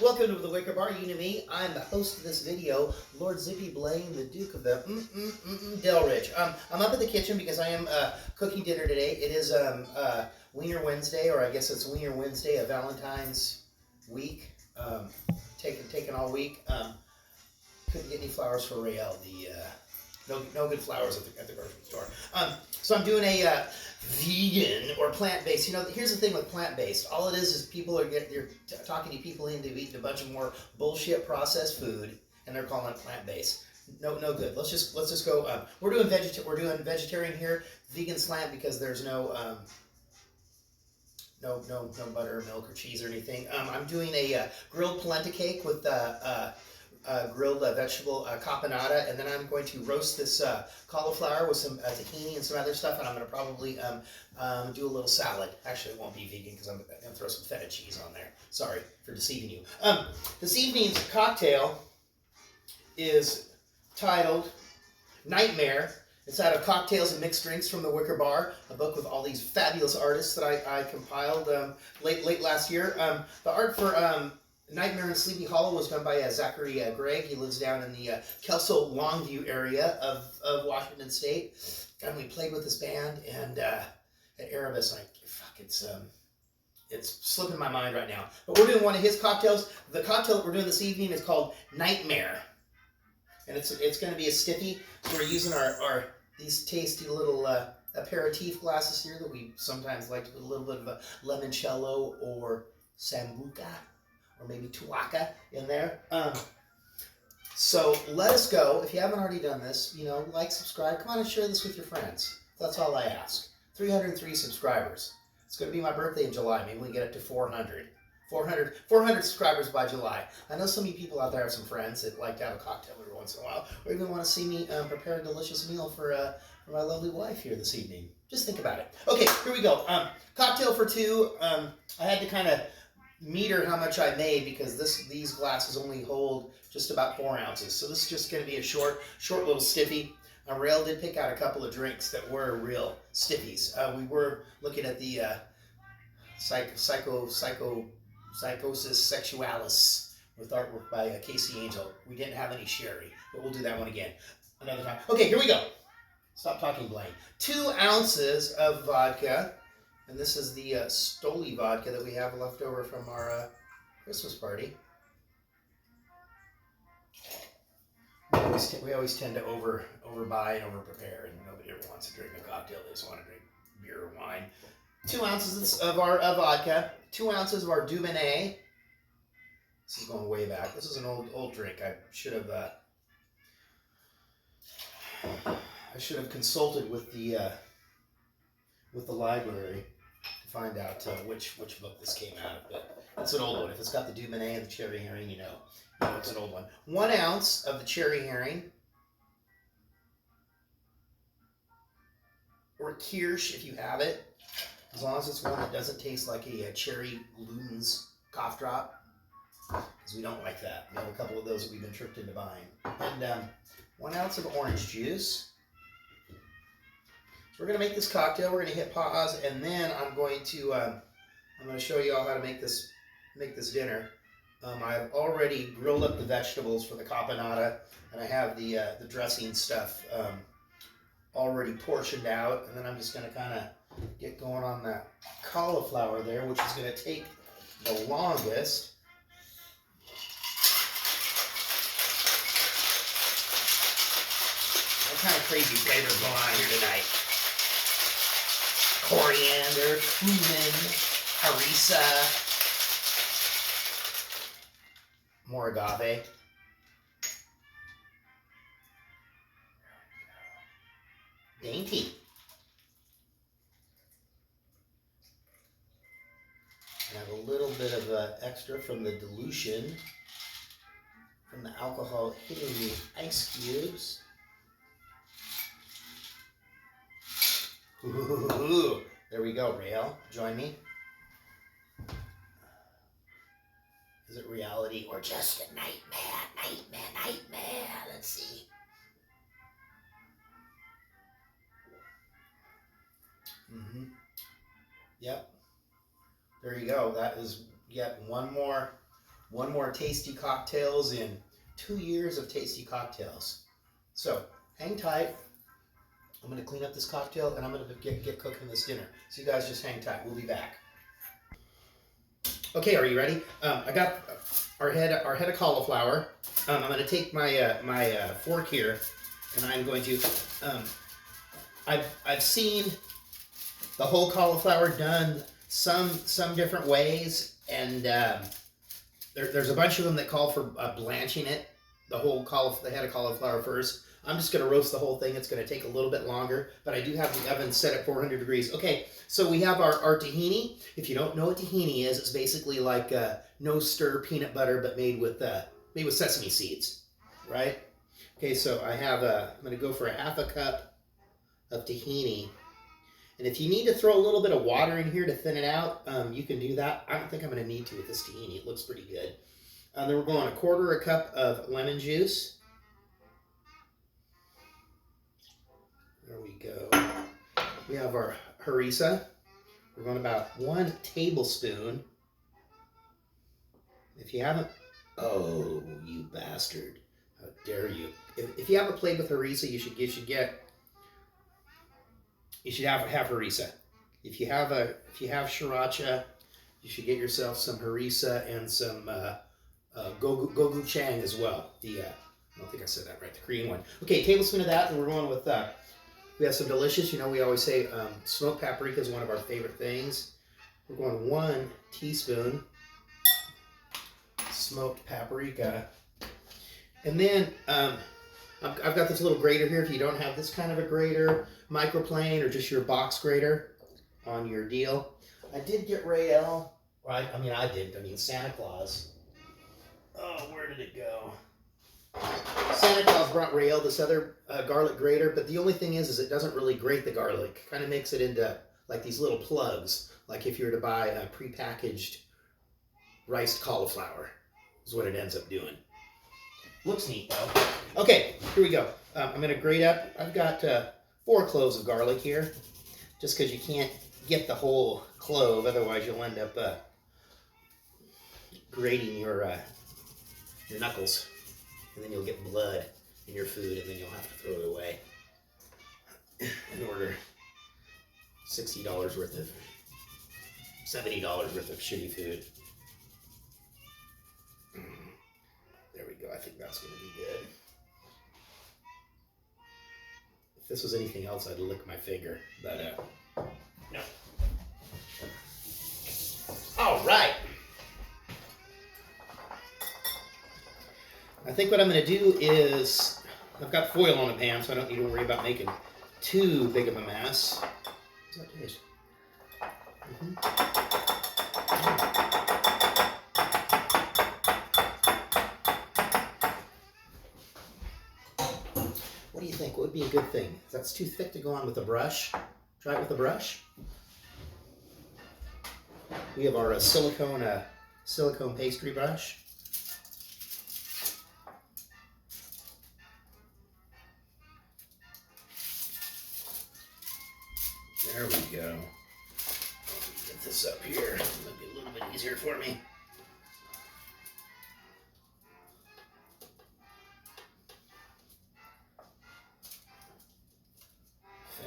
Welcome to the Wicker Bar. You know me. I'm the host of this video, Lord Zippy Blaine, the Duke of the Delridge. I'm up in the kitchen because I am cooking dinner today. It is Wiener Wednesday, or I guess it's Wiener Wednesday of Valentine's week. Taken all week. Couldn't get any flowers for Rael. No good flowers at the grocery store. So I'm doing a vegan or plant-based. You know, here's the thing with plant-based. All it is people you're talking to people into eating a bunch of more bullshit processed food, and they're calling it plant-based. No good. Let's just go. We're doing vegetarian here, vegan slant, because there's no butter, milk, or cheese or anything. I'm doing a grilled polenta cake with grilled vegetable caponata, and then I'm going to roast this cauliflower with some tahini and some other stuff, and I'm going to probably do a little salad. Actually, it won't be vegan because I'm going to throw some feta cheese on there. Sorry for deceiving you. This evening's cocktail is titled Nightmare. It's out of Cocktails and Mixed Drinks from the Wicker Bar, a book with all these fabulous artists that I compiled late last year. The art for Nightmare in Sleepy Hollow was done by Zachary Gregg. He lives down in the Kelso Longview area of Washington State. And we played with this band and at Erebus. It's slipping my mind right now. But we're doing one of his cocktails. The cocktail that we're doing this evening is called Nightmare. And it's going to be a stiffy. So we're using these tasty little aperitif glasses here that we sometimes like to put a little bit of a limoncello or sambuca or maybe tuaca in there. So let us go. If you haven't already done this, like, subscribe. Come on and share this with your friends. That's all I ask. 303 subscribers. It's going to be my birthday in July. Maybe we get up to 400. 400 subscribers by July. I know some of you people out there have some friends that like to have a cocktail every once in a while, or even want to see me prepare a delicious meal for my lovely wife here this evening. Just think about it. Okay, here we go. Cocktail for two. I had to kind of meter how much I made because these glasses only hold just about 4 ounces. So this is just going to be a short little stiffy. Rael did pick out a couple of drinks that were real stiffies. We were looking at the Psychosis Sexualis with artwork by Casey Angel. We didn't have any sherry, but we'll do that one again another time. Okay, here we go. Stop talking, Blaine. 2 ounces of vodka. And this is the Stoli vodka that we have left over from our Christmas party. We always tend to overbuy and overprepare, and nobody ever wants to drink a cocktail. They just want to drink beer or wine. 2 ounces of our vodka. 2 ounces of our Dubonnet. This is going way back. This is an old drink. I should have consulted with the library to find out which book this came out of, but it's an old one. If it's got the Dubonnet and the cherry herring, you know it's an old one. 1 ounce of the cherry herring, or kirsch if you have it, as long as it's one that doesn't taste like a cherry Luden's cough drop, because we don't like that. We have a couple of those that we've been tricked into buying. And 1 ounce of orange juice. So we're going to make this cocktail. We're going to hit pause, and then I'm going to show you all how to make this dinner. I've already grilled up the vegetables for the caponata, and I have the dressing stuff already portioned out, and then I'm just going to kind of get going on that cauliflower there, which is going to take the longest. What kind of crazy flavors going on here tonight? Coriander, cumin, harissa, more agave. Dainty. I have a little bit of extra from the dilution, from the alcohol hitting the ice cubes. Ooh, there we go, Rael. Join me. Is it reality or just a nightmare? Let's see. Yep. There you go. That is yet one more one more tasty cocktails in 2 years of tasty cocktails. So hang tight. I'm going to clean up this cocktail and I'm going to get cooking this dinner. So you guys just hang tight. We'll be back. Okay, are you ready? I got our head of cauliflower. I'm going to take my fork here, and I'm going to. I've seen the whole cauliflower done some different ways, and there's a bunch of them that call for blanching it, the head of cauliflower first. I'm just going to roast the whole thing. It's going to take a little bit longer, but I do have the oven set at 400 degrees. Okay, so we have our tahini. If you don't know what tahini is, it's basically like no-stir peanut butter, but made with sesame seeds, right? Okay, so I have I'm going to go for a half a cup of tahini. And if you need to throw a little bit of water in here to thin it out, you can do that. I don't think I'm going to need to with this tahini. It looks pretty good. Then we're going 1/4 cup of lemon juice. There we go. We have our harissa. We're going about 1 tablespoon. If you haven't, oh, you bastard! How dare you? If you haven't played with harissa, you should have harissa. If you have sriracha, you should get yourself some harissa and some gochujang as well. I don't think I said that right. The Korean one. Okay, a tablespoon of that, and we're going with. We have some delicious. We always say smoked paprika is one of our favorite things. We're going 1 teaspoon smoked paprika, and then I've got this little grater here. If you don't have this kind of a grater, microplane, or just your box grater on your deal, I did get Rael. Right? I didn't. Santa Claus. Oh, where did it go? Santa Claus brought Rael this other garlic grater, but the only thing is it doesn't really grate the garlic. Kind of makes it into like these little plugs, like if you were to buy a prepackaged riced cauliflower, is what it ends up doing. Looks neat though. Okay, here we go. I'm going to grate up. I've got 4 cloves of garlic here, just because you can't get the whole clove, otherwise you'll end up grating your knuckles. And then you'll get blood in your food, and then you'll have to throw it away and order $60 worth of, $70 worth of shitty food. There we go. I think that's going to be good. If this was anything else, I'd lick my finger, but no. All right. I think what I'm going to do is, I've got foil on the pan, so I don't need to worry about making too big of a mess. What's that taste? What do you think? What would be a good thing? If that's too thick to go on with a brush, try it with a brush. We have our silicone pastry brush. There we go. Get this up here. It might be a little bit easier for me.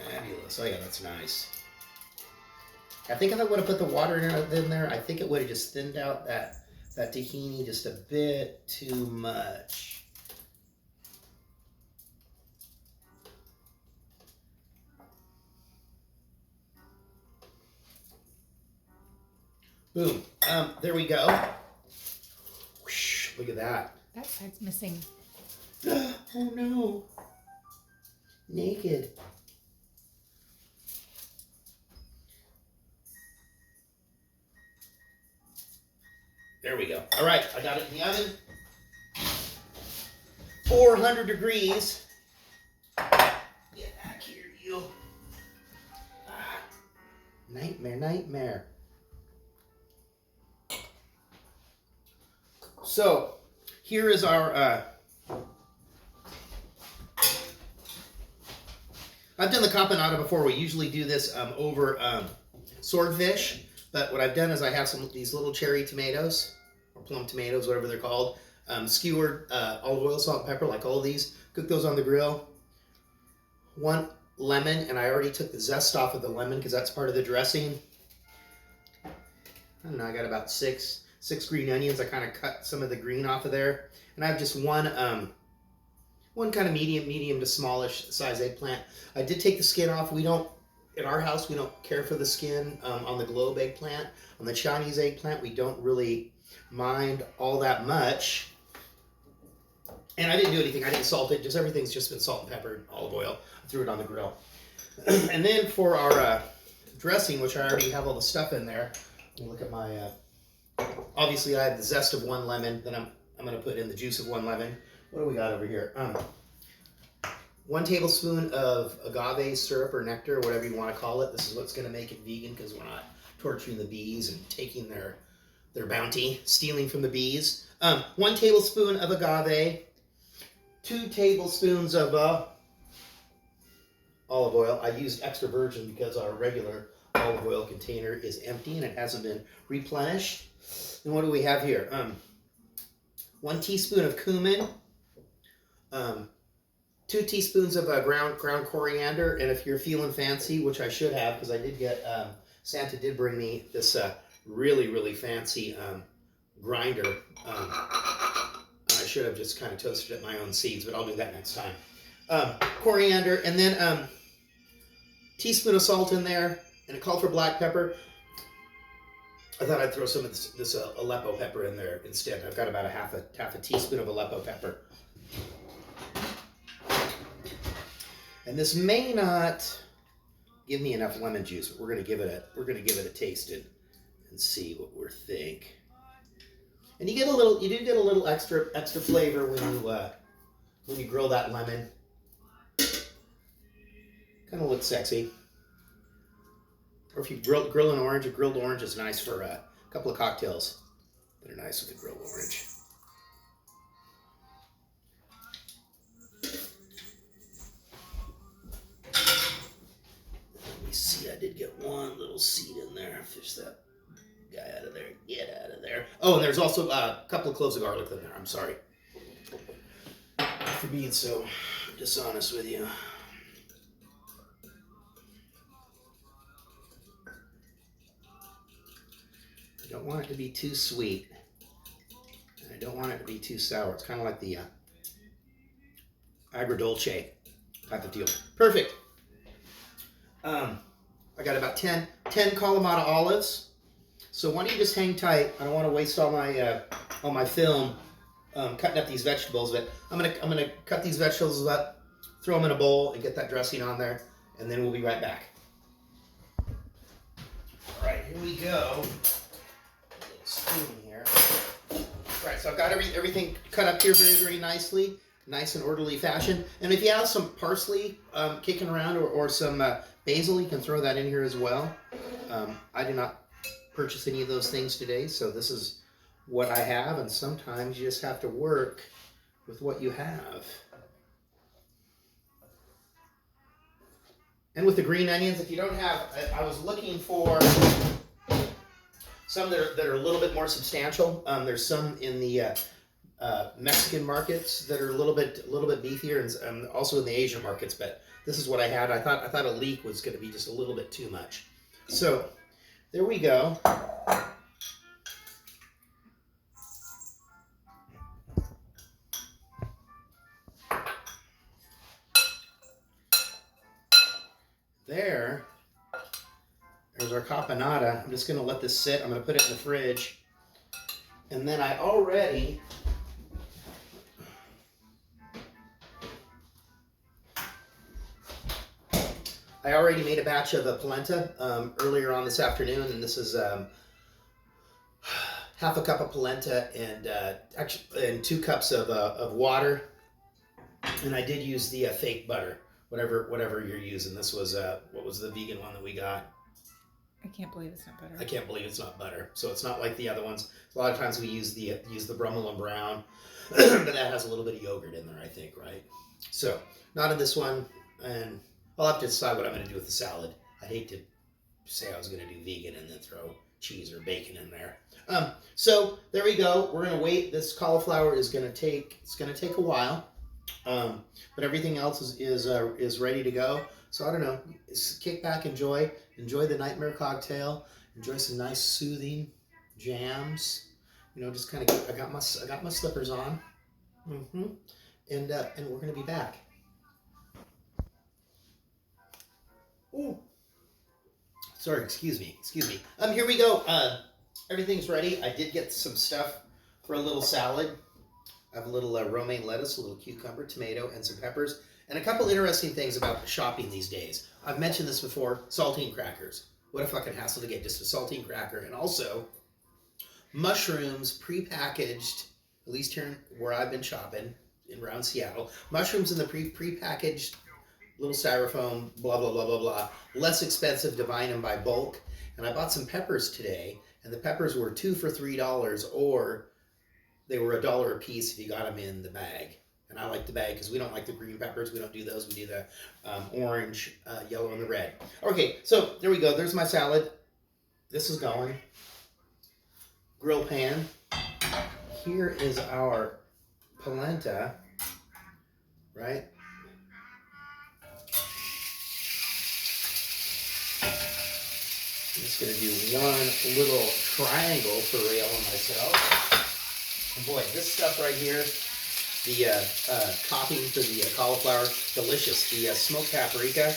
Fabulous. Oh yeah, that's nice. I think if I would have put the water in there, I think it would have just thinned out that tahini just a bit too much. Boom. There we go. Whoosh, look at that. That side's missing. Oh no. Naked. There we go. All right, I got it in the oven. 400 degrees. Get back here, you. Nightmare. So, here is our, I've done the caponata before. We usually do this over swordfish, but what I've done is I have these little cherry tomatoes, or plum tomatoes, whatever they're called. Skewered olive oil, salt, and pepper, like all these. Cook those on the grill. 1 lemon, and I already took the zest off of the lemon because that's part of the dressing. I don't know, I got about six green onions. I kind of cut some of the green off of there. And I have just one kind of medium to smallish size eggplant. I did take the skin off. In our house, we don't care for the skin on the globe eggplant. On the Chinese eggplant, we don't really mind all that much. And I didn't do anything. I didn't salt it. Just everything's just been salt and pepper, olive oil. I threw it on the grill. And then for our dressing, which I already have all the stuff in there. Let me look at my. Obviously, I have the zest of 1 lemon. Then I'm going to put in the juice of 1 lemon. What do we got over here? 1 tablespoon of agave syrup or nectar, whatever you want to call it. This is what's going to make it vegan because we're not torturing the bees and taking their bounty, stealing from the bees. 1 tablespoon of agave. 2 tablespoons of olive oil. I used extra virgin because our regular olive oil container is empty and it hasn't been replenished. And what do we have here? 1 teaspoon of cumin. 2 teaspoons of ground coriander. And if you're feeling fancy, which I should have because I did get, Santa did bring me this really fancy grinder. I should have just kind of toasted up my own seeds, but I'll do that next time. Coriander, and then teaspoon of salt in there, and it called for black pepper. I thought I'd throw some of this Aleppo pepper in there instead. I've got about a half a teaspoon of Aleppo pepper. And this may not give me enough lemon juice, but we're gonna give it a taste and see what we think. And you do get a little extra flavor when you grill that lemon. Kind of looks sexy. Or if you grill an orange, a grilled orange is nice for a couple of cocktails that are nice with a grilled orange. Let me see, I did get 1 little seed in there. Fish that guy out of there. Get out of there. Oh, and there's also a couple of cloves of garlic in there. I'm sorry for being so dishonest with you. I don't want it to be too sweet. And I don't want it to be too sour. It's kind of like the agrodolce type of deal. Perfect. I got about 10 Kalamata olives. So why don't you just hang tight? I don't want to waste all my film cutting up these vegetables, but I'm gonna cut these vegetables up, throw them in a bowl, and get that dressing on there, and then we'll be right back. All right, here we go. Little spoon here. All right, so I've got everything cut up here very nicely, nice and orderly fashion. And if you have some parsley kicking around or some basil, you can throw that in here as well. I did not purchase any of those things today, so this is what I have, and sometimes you just have to work with what you have. And with the green onions, if you don't have, I was looking for some that are a little bit more substantial. There's some in the Mexican markets that are a little bit beefier, and also in the Asian markets. But this is what I had. I thought a leek was going to be just a little bit too much. So there we go. There's our caponata. I'm just going to let this sit. I'm going to put it in the fridge. And then I already made a batch of polenta earlier on this afternoon, and this is half a cup of polenta and 2 cups of water. And I did use the fake butter, whatever you're using. This was what was the vegan one that we got? I can't believe it's not butter. I can't believe it's not butter. So it's not like the other ones. A lot of times we use the Brummel and Brown, but that has a little bit of yogurt in there, I think, right? So not in this one, and I'll have to decide what I'm going to do with the salad. I'd hate to say I was going to do vegan and then throw cheese or bacon in there. So there we go. We're gonna wait. This cauliflower is gonna take a while, but everything else is ready to go. So I don't know. Kick back, enjoy the nightmare cocktail. Enjoy some nice soothing jams. You know, just kind of. I got my slippers on. And we're gonna be back. Ooh. Sorry, excuse me. Here we go. Everything's ready. I did get some stuff for a little salad. I have a little romaine lettuce, a little cucumber, tomato, and some peppers. And a couple interesting things about shopping these days. I've mentioned this before, saltine crackers. What a fucking hassle to get just a saltine cracker. And also, mushrooms prepackaged, at least here where I've been shopping, around Seattle. Mushrooms in the prepackaged little styrofoam, blah, blah, blah, blah, blah. Less expensive to buy them by bulk. And I bought some peppers today, and the peppers were 2 for $3, or they were $1 a piece if you got them in the bag. And I like the bag because we don't like the green peppers. We don't do those. We do the orange, yellow, and the red. Okay, so there we go. There's my salad. This is going. Grill pan. Here is our polenta, right? I'm just going to do one little triangle for Rael and myself. And boy, this stuff right here, the topping for the cauliflower, delicious. The smoked paprika.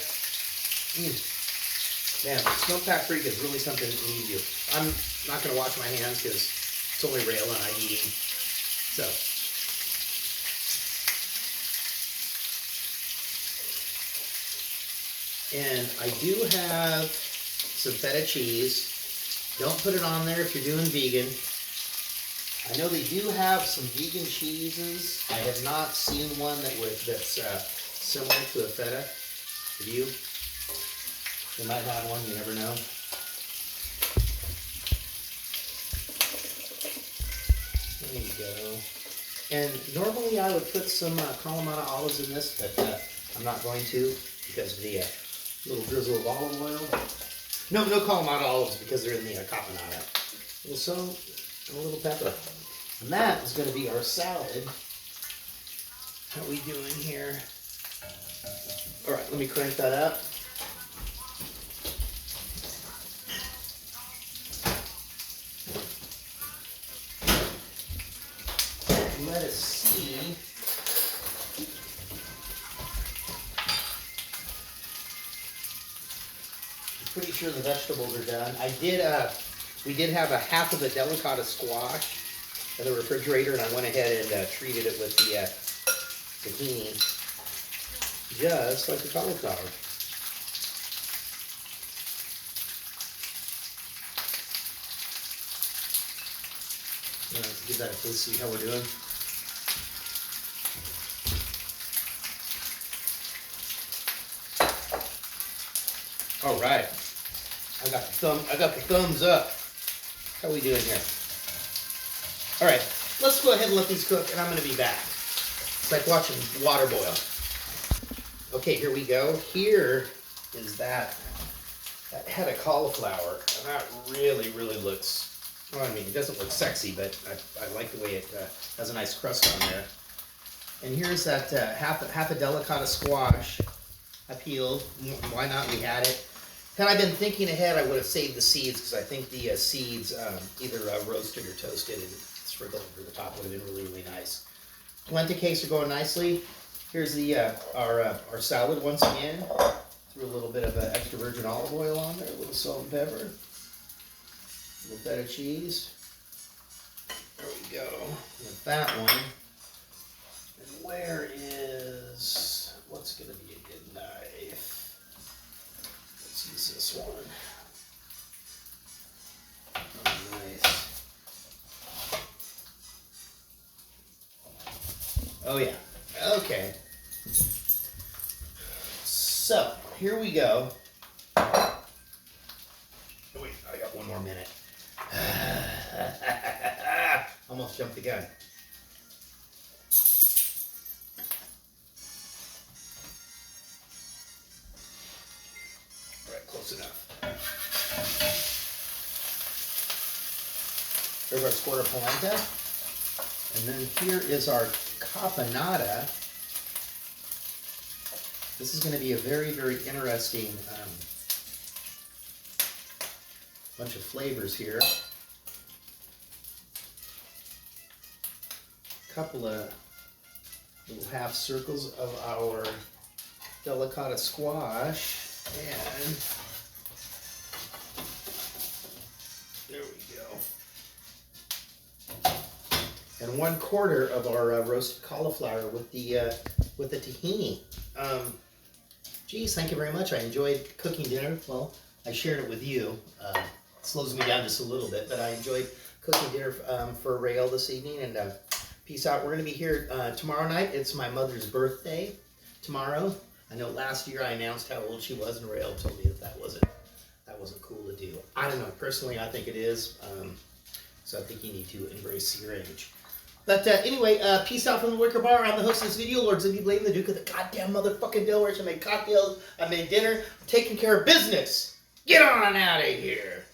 Man, smoked paprika is really something that you need to do. I'm not going to wash my hands because it's only Rael and I eating. So. And I do have some feta cheese. Don't put it on there if you're doing vegan. I know they do have some vegan cheeses. I have not seen one that's similar to a feta. Have you? They might have one, you never know. There you go. And normally I would put some Kalamata olives in this, but I'm not going to because of the little drizzle of olive oil. No Kalamata olives because they're in the caponata. A little salt and a little pepper. And that is going to be our salad. How are we doing here? All right, let me crank that up. Let us see. I'm pretty sure the vegetables are done. We did have a half of a delicata squash in the refrigerator, and I went ahead and treated it with the tahini, just like the cauliflower. Give that a taste, see how we're doing. All right, I got the thumbs up. How are we doing here? All right, let's go ahead and let these cook, and I'm going to be back. It's like watching water boil. Okay, here we go. Here is that head of cauliflower, and that really looks. Well, I mean, it doesn't look sexy, but I like the way it has a nice crust on there. And here's that half a delicata squash I peeled. Why not? We had it. Had I been thinking ahead, I would have saved the seeds because I think the seeds either roasted or toasted and sprinkled over the top would have been really nice. Polenta cakes are going nicely. Here's the our salad once again. Threw a little bit of extra virgin olive oil on there, a little salt and pepper. A little feta cheese. There we go. With that one. And what's going to be a good knife? Let's use this one. Oh, nice. Oh yeah. Okay. So, here we go. Oh wait, I got one more minute. Almost jumped the gun. All right, close enough. There's our square polenta. And then here is our caponata. This is going to be a very, very interesting bunch of flavors here. Couple of little half circles of our delicata squash, and there we go. And 1/4 of our roasted cauliflower with the tahini. Geez, thank you very much. I enjoyed cooking dinner. Well, I shared it with you. It slows me down just a little bit, but I enjoyed cooking dinner for Rael this evening. And peace out. We're going to be here tomorrow night. It's my mother's birthday tomorrow. I know last year I announced how old she was, and Rael told me that wasn't cool to do. I don't know. Personally, I think it is. So I think you need to embrace your age. But anyway, peace out from the Wicker Bar. I'm the host of this video, Lord Ziggy Blade, the Duke of the goddamn motherfucking Delaware. I made cocktails, I made dinner, I'm taking care of business. Get on out of here.